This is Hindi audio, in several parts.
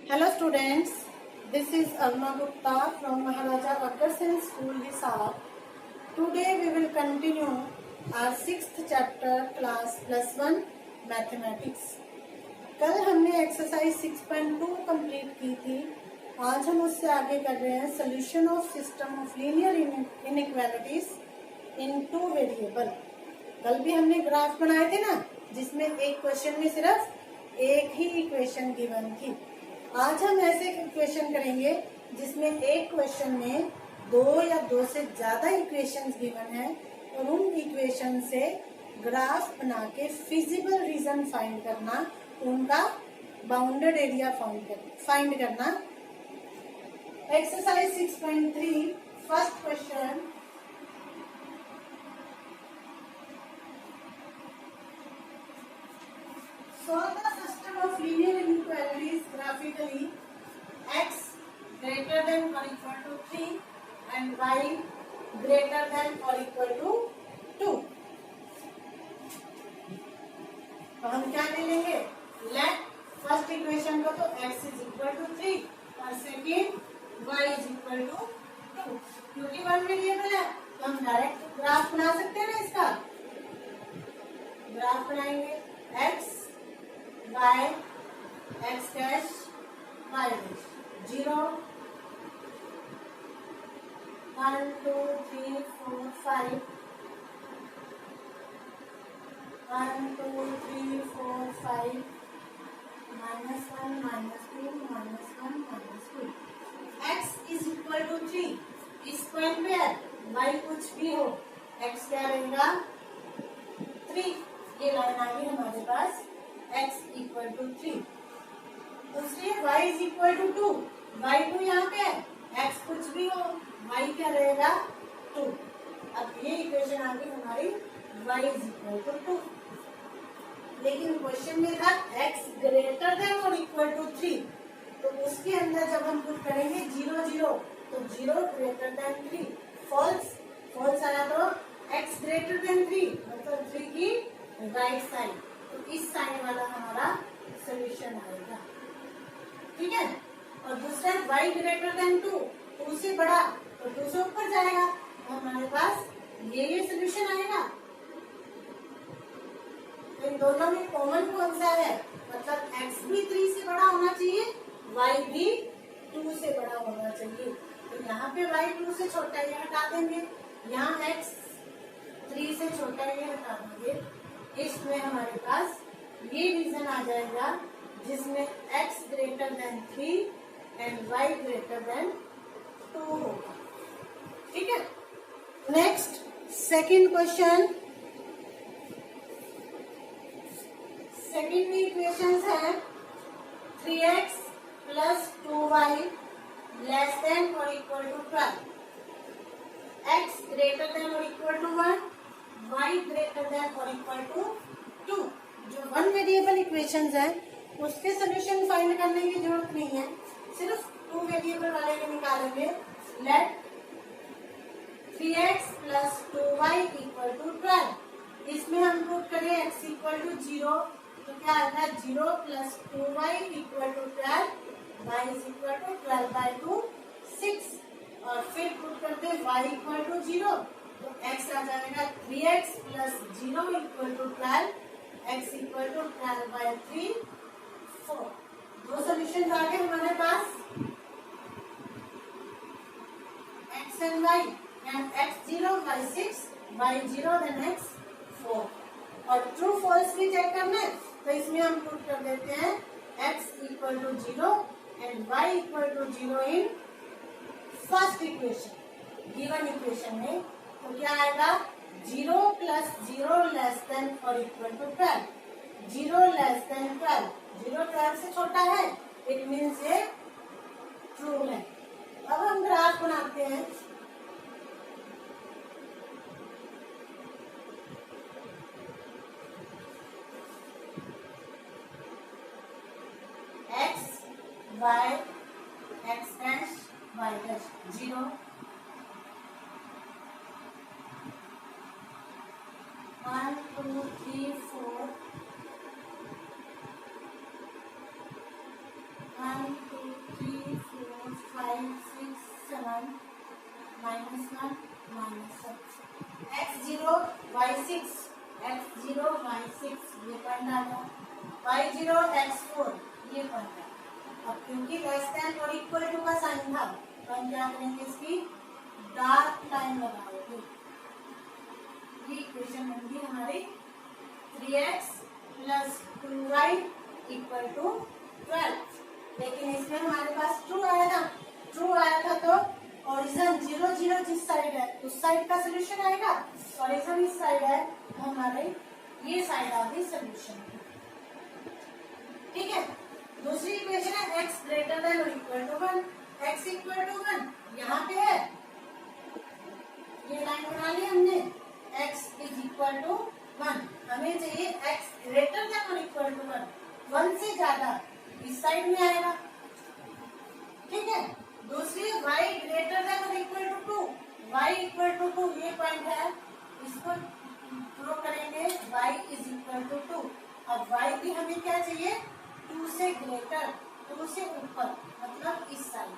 Hello students, this is Aruna Gupta from Maharaja Agarsen School, Hisar. Today we will continue our 6th chapter class +1 Mathematics. कल हमने एक्सरसाइज 6.2 कंप्लीट की थी. आज हम उससे आगे कर रहे हैं solution of system of linear inequalities in two variable. कल भी हमने ग्राफ बनाए थे ना, जिसमें एक क्वेश्चन में सिर्फ एक ही इक्वेशन गिवन थी. आज हम ऐसे इक्वेशन करेंगे जिसमें एक क्वेश्चन में दो या दो से ज्यादा इक्वेशंस गिवन है और उन इक्वेशन से ग्राफ बना के फिजिबल रीजन फाइंड करना, उनका बाउंडेड एरिया फाइंड करना. Exercise 6.3 first question. Solve the system of linear inequalities graphically. X greater than or equal to 3 and y greater than or equal to 2. तो हम क्या ले लेंगे? Let फर्स्ट इक्वेशन को तो x is equal to 3 और second y is equal to 2. क्योंकि वन वेरिएबल है तो हम डायरेक्ट ग्राफ बना सकते हैं ना. इसका ग्राफ बनाएंगे x y x dash y dash 0 1 2 3 4 5 1 2 3 4 5 minus 1 minus 2 minus 1 minus 2. x is equal to 3. Square में y कुछ भी हो, x क्या रहेगा 3. ये लाइन आ गई हमारे पास x इक्वल टू 3. दूसरी y is equal to 2. y2 यहाँ पे है, x कुछ भी हो, y क्या रहेगा 2. अब ये इक्वेशन आ गई हमारी y इज इक्वल टू 2. लेकिन क्वेश्चन में था x ग्रेटर देन और इक्वल टू 3, तो उसके अंदर जब हम पुट करेंगे 0 0 तो 0 ग्रेटर देन 3 फॉल्स आया तो x ग्रेटर देन 3 मतलब 3 की राइट साइड, तो इस साइड वाला हमारा सोल्यूशन आएगा. ठीक है. और दूसरा y ग्रेटर देन 2, 2 से बड़ा तो 2 से ऊपर जाएगा तो हमारे पास ये सोल्यूशन आएगा. तो इन दोनों में कॉमन कौन सा है? मतलब x भी 3 से बड़ा होना चाहिए, y भी 2 से बड़ा होना चाहिए. तो यहाँ पे y 2 से छोटा ये हटा देंगे, यहाँ x 3 से छोटा ये हटा देंगे. इसमें हमारे पास ये रीजन आ जाएगा जिसमें x greater than 3 and y greater than 2 होगा. ठीक है. Next second question. सेकंड में इक्वेशंस है 3x plus 2y less than और equal to 12, x greater than और equal to 1, y greater than और इक्वल टू 2. जो वन वेरिएबल इक्वेशंस है उसके सोल्यूशन फाइंड करने की जरूरत नहीं है, सिर्फ टू वेरिएबल वाले के निकालेंगे. Let 3x plus 2y equal to 12. इसमें हम पुट करें x इक्वल टू 0 तो क्या आएगा 0 plus 2y equal to 12, y is equal to 12 by 2 6. और फिर पुट करते हैं y इक्वल टू 0 तो x आ जाएगा 3x plus 0 equal to 12, x equal to 12 by 3 4. दो सोल्यूशन आ गए हमारे पास x and y, and x 0 by 6, y 0 then x 4. और ट्रू फॉल्स भी चेक करना है तो इसमें हम पुट कर देते हैं x equal to 0 and y equal to 0 in first equation given equation में. तो क्या आएगा 0 प्लस 0 लेस देन और इक्वल टू 12, 0 लेस देन 12, 0 12 से छोटा है, इट मीन्स ये ट्रू है. अब हम ग्राफ बनाते हैं. x y x dash y dash 0 1 2 3 4 1 2 7 -1 -1 x0 y6 x0 y6 ये पॉइंट आ गया, y0 x4 ये पॉइंट आ गया। अब क्योंकि लेस देन और इक्वल टू का साइन था तो हम क्या करेंगे, इसकी डार्क लाइन लगाओगे। ये इक्वेशन बन गई हमारी 3x + 2y = 12। लेकिन इसमें हमारे पास ट्रू आया था तो ओरिजिन 0 0 जिस साइड है उस साइड का सोल्यूशन आएगा, ओरिजिन इस साइड है तो हमारे ये साइड आ गई सोल्यूशन। ठीक है, दूसरी इक्वेशन है x > 1 x = 1 यहाँ पे है, ये लाइन बना ली हमने, x = 1 हमें चाहिए x > 1 1 से ज्यादा इस साइड में आएगा। ठीक है, दूसरी y > 2 y = 2 ये पॉइंट है, इसको ड्रॉ करेंगे y = 2। अब y भी हमें क्या चाहिए, 2 से ग्रेटर, 2 से ऊपर, मतलब इस साइड।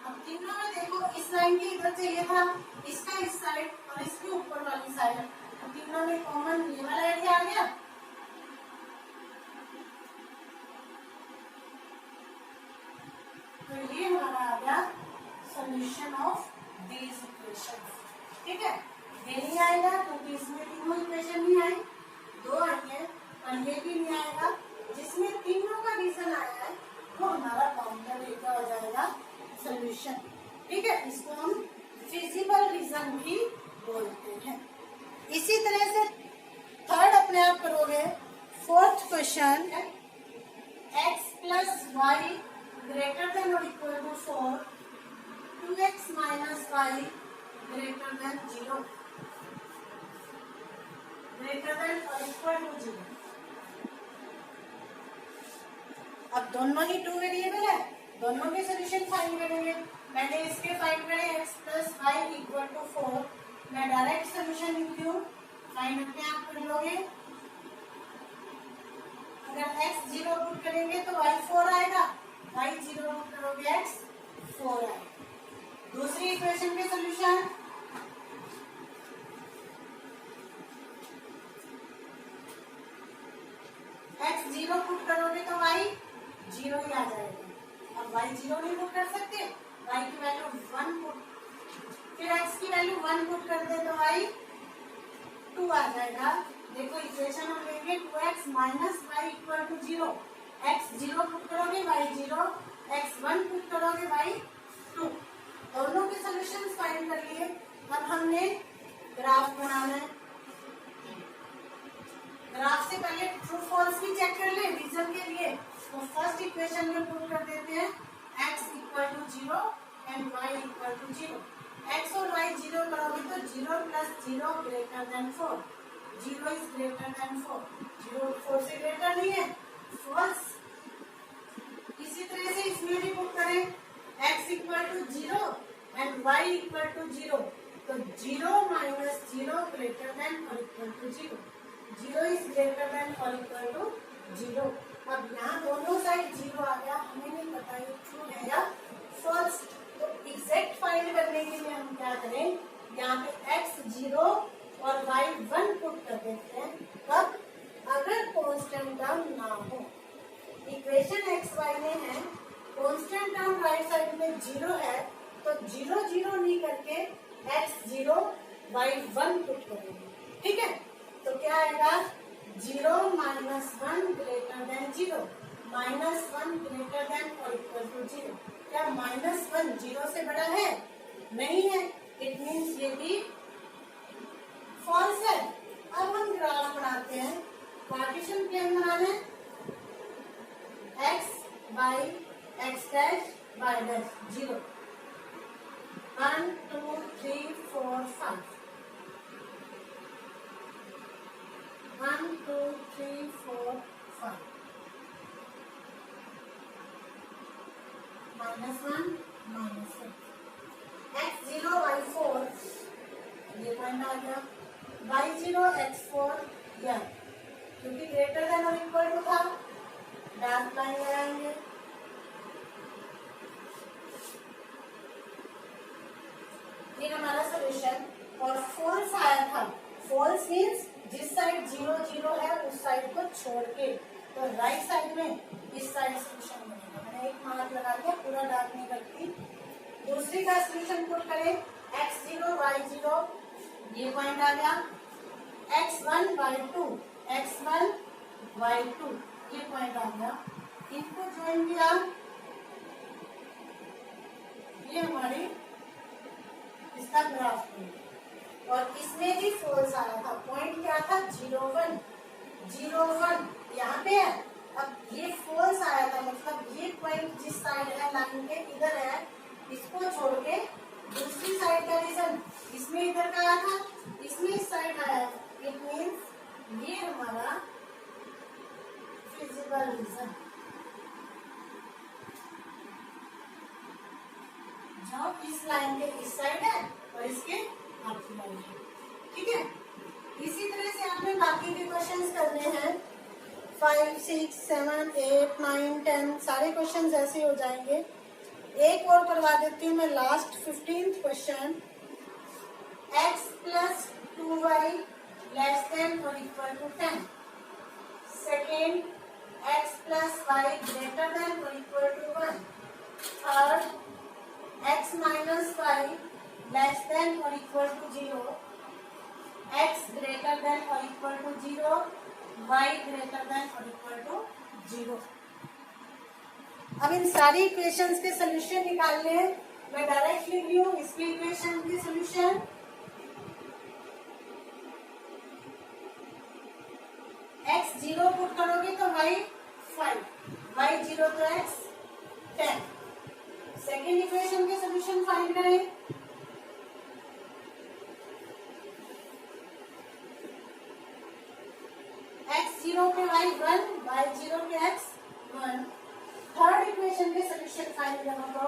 अब तीनों में देखो, इस लाइन के इधर चाहिए था, इसका इस साइड और इसके ऊपर वाली साइड, तो तीनों में कॉमन ये वाला एरिया आ गया। तो ये हमारा आ गया सॉल्यूशन ऑफ दीज इक्वेशंस। ठीक है, ये नहीं आएगा क्योंकि इसमें तीनों इक्वेशन नहीं आई, 2 आई है, और ये भी नहीं आएगा। जिसमें तीनों का रीजन आया है वो हमारा कॉम्प्लीमेंट हो जाएगा सॉल्यूशन। ठीक है, इसको हम फिजिबल रीजन भी बोलते हैं। इसी तरह से थर्ड अपने आप करोगे। Fourth question, x + y > or = 4, 2x - y > 0 > 0। अब दोनों ही 2 वेरिएबल है, दोनों के सोल्यूशन फाइंड करेंगे। मैंने इसके फाइंड करे x + y = 4, मैं डायरेक्ट सोल्यूशन लिखती हूँ, फाइंड अपने आप कर लोगे। अगर x 0 पुट करेंगे तो y 4 आएगा, y 0 पुट करोगे x 4 आएगा। दूसरी इक्वेशन के सोल्यूशन, x 0 पुट करोगे तो y 0 ही आ जाएगा। अब y 0 नहीं पुट कर सकते, y की वैल्यू 1 पुट, फिर x की वैल्यू 1 पुट कर दे तो y 2 आ जाएगा। देखो इक्वेशन हम लेंगे 2x - y = 0, x 0 पुट करोगे y 0, x 1 पुट करोगे y 2। दोनों के सॉल्यूशंस फाइंड कर लिए। अब हमने ग्राफ बनाना है। ग्राफ से पहले ट्रू फॉल्स भी चेक कर ले रीजन के लिए। तो फर्स्ट इक्वेशन में पुट कर देते हैं x = 0 and y = 0। x और y 0 करोगे तो 0 + 0 > 4, 0 is greater than 4, 0 4 से ग्रेटर नहीं है, फॉल्स। इसी तरह से इसमें भी पुट करें x = 0 and y = 0, तो 0 - 0 greater than or equal to 0, 0 is greater than or equal to 0। अब यहाँ दोनों साइड 0 आ गया, हमें नहीं पता ये ट्रू है या फॉल्स। तो एग्जैक्ट फाइंड करने के लिए हम क्या करें, यहाँ पे x 0 और y 1 पुट कर देते हैं। तब अगर कांस्टेंट टर्म ना हो, इक्वेशन x y में है, कांस्टेंट टर्म राइट साइड में 0 है, तो 0 0 नहीं करके x 0 y 1 पुट करेंगे। ठीक है, तो क्या आएगा, 0 - 1 > 0, -1 greater than or equal to 0। क्या -1 0 से बड़ा है? नहीं है, इट मीन्स ये भी फॉल्स है। अब हम ग्राफ बनाते हैं, कार्टेशियन प्लेन बनाना है, x by x dash y dash 0, 1 2 3 4 5, 1 2 3 4 5, -1 -1, x 0 y 4 ये पॉइंट आ गया, y 0 x 4 यह, क्योंकि ग्रेटर देन और इक्वल टू था, डार्क लाइन लगाएंगे। ये हमारा सोल्यूशन। और फॉल्स आया था, फॉल्स मीन्स जिस साइड 0 0 है उस साइड को छोड़ के, तो राइट साइड में इस साइड सोल्यूशन बनेगा। मैंने एक मार्क लगा दिया, पूरा डार्क नहीं करती। दूसरी का सोल्यूशन पुट करें, x0 y0 ये पॉइंट आ गया, x1 y2 x1 y2 ये पॉइंट आ गया। इनको ज्वाइन किया, ये हमारी इसका ग्राफ है। और इसमें भी फॉल्स आया था, पॉइंट क्या था 0 1 0 1 यहाँ पे है। अब ये फॉल्स आया था, मतलब ये पॉइंट जिस साइड है लाइन के इधर है, इसको छोड़ के दूसरी साइड का रीजन इसमें इधर का आया था, इसमें इस साइड आया। इट मीन्स ये हमारा फिजिबल रीजन, जो इस लाइन के इस साइड है और इसके आपकी लाइन है। ठीक है, इसी तरह से आपने बाकी के क्वेश्चंस करने हैं। 5 6 7 8 9 10 सारे क्वेश्चंस ऐसे हो जाएंगे। एक और करवा देती हूँ मैं, last 15th question. x plus 2y less than or equal to 10. Second, x plus y greater than or equal to 1. Third, x minus y less than or equal to 0. x greater than or equal to 0. y greater than or equal to 0. अब इन सारी इक्वेशंस के सोल्यूशन निकालने हैं। मैं डायरेक्ट लिख रही हूँ इसकी इक्वेशन की सोल्यूशन। x 0 पुट करोगे तो y 5, y 0 तो x 10। सेकेंड इक्वेशन के सोल्यूशन फाइंड करें। x 0 पे y 1, y 0 पे x 1। थर्ड इक्वेशन के सोल्यूशन फाइंड करो तो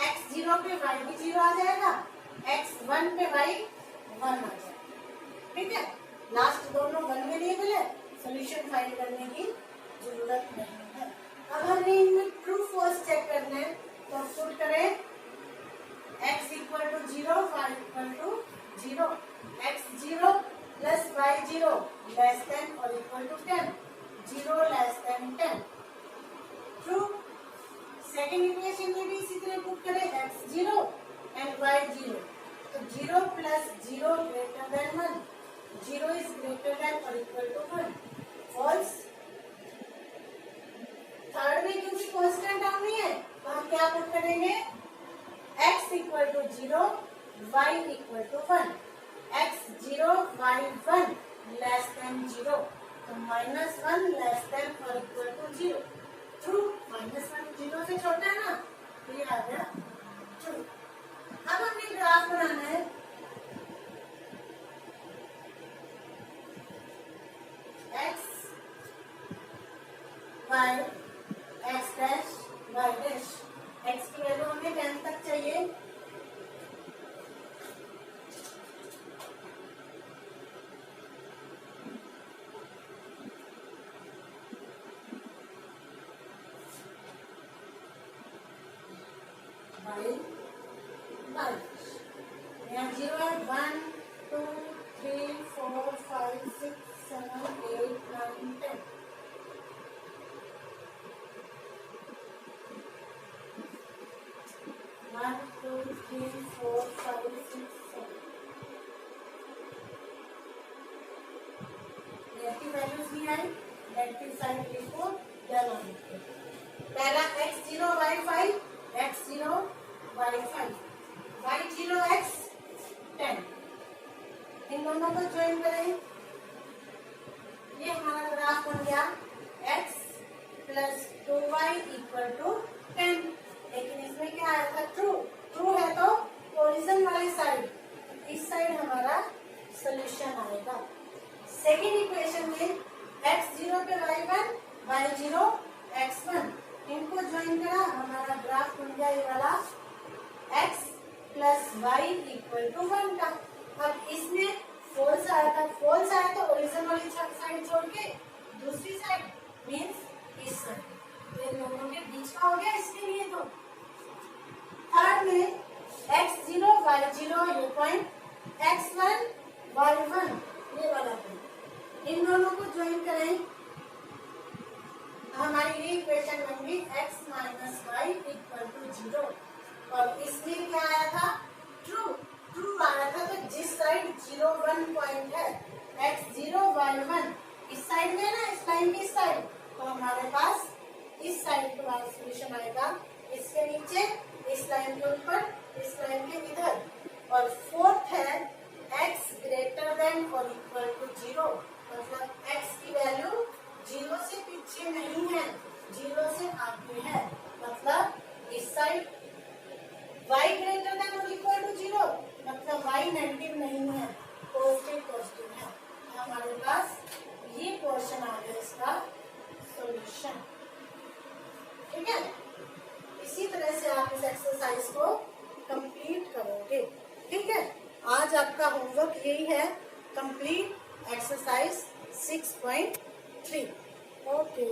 x 0 पे y भी 0 आ जाएगा, x 1 पे y 1 आ जाएगा। ठीक है, लास्ट दोनों 1 में दिए गए, सोल्यूशन फाइंड करने की जरूरत नहीं है। अब हमें इनमें ट्रू फॉल्स चेक करना है, तो पुट करें x equal to 0 y equal to 0, x 0 plus y 0 less than और equal to 10, 0 less than 10। True. Second equation में भी इसी तरह पुट करें x 0 एंड y 0, तो 0 plus 0 greater than 1, 0 is greater than और इक्वल टू 1, फॉल्स। थर्ड में क्योंकि कांस्टेंट टर्म नहीं है, तो हम क्या पुट करेंगे x equal to 0 y equal to 1, x 0 y 1 less than 0, तो -1 लेस देन और इक्वल टू 0। ट्रू। -1 0 से छोटा है ना, तो ये आ गया ट्रू। अब हमें ग्राफ बनाना है। x y x dash y dash, x की वैल्यू हमें 10 तक चाहिए। यहाँ 0 है, 1 2 3 4 5 6 7 8 9 10। वैल्यूज नहीं आई, नेगेटिव साइड लिखो, पहला x 0 y 5, x 0 y 5, y 0 x 10। इन दोनों को ज्वाइन करें, ये हमारा ग्राफ बन गया x plus 2y equal to 10। लेकिन इसमें क्या आया था ट्रू। ट्रू है तो ओरिजिन वाली साइड, इस साइड हमारा सोल्यूशन आएगा। सेकेंड इक्वेशन में x 0 पे y 1, y 0 x 1, इनको ज्वाइन करा, हमारा ग्राफ बन गया ये वाला x plus y equal to 1 का। अब इसमें फॉल्स आया था, फॉल्स आया तो ओरिजिन वाली साइड छोड़ के दूसरी साइड मीन्स इस साइड, तो इन दोनों के बीच का हो गया इसके लिए। तो y0 ये पॉइंट, x1 y1 ये वाला पॉइंट, इन दोनों को ज्वाइन करें हमारी ये इक्वेशन बन गई x minus Y equal to 0। और इसमें क्या आया था, ट्रू, ट्रू आया था। तो जिस साइड 0 1 पॉइंट है x0 y1 इस साइड में ना, इस लाइन की साइड, तो हमारे पास इस साइड का सॉल्यूशन आएगा, इसके नीचे, इस लाइन के ऊपर, इस लाइन के इधर। और फोर्थ है x ग्रेटर देन और इक्वल टू 0, मतलब x की वैल्यू 0 से पीछे नहीं है, 0 से आगे है, मतलब इस साइड y ग्रेटर देन और इक्वल टू 0, मतलब y नेगेटिव नहीं है, पॉजिटिव पॉजिटिव है। हमारे पास ये क्वेश्चन आ गया इसका सॉल्यूशन। ठीक है, इसी तरह से आप इस एक्सरसाइज को कंप्लीट करोगे। ठीक है, आज आपका होमवर्क यही है, कंप्लीट एक्सरसाइज 6.3। ओके।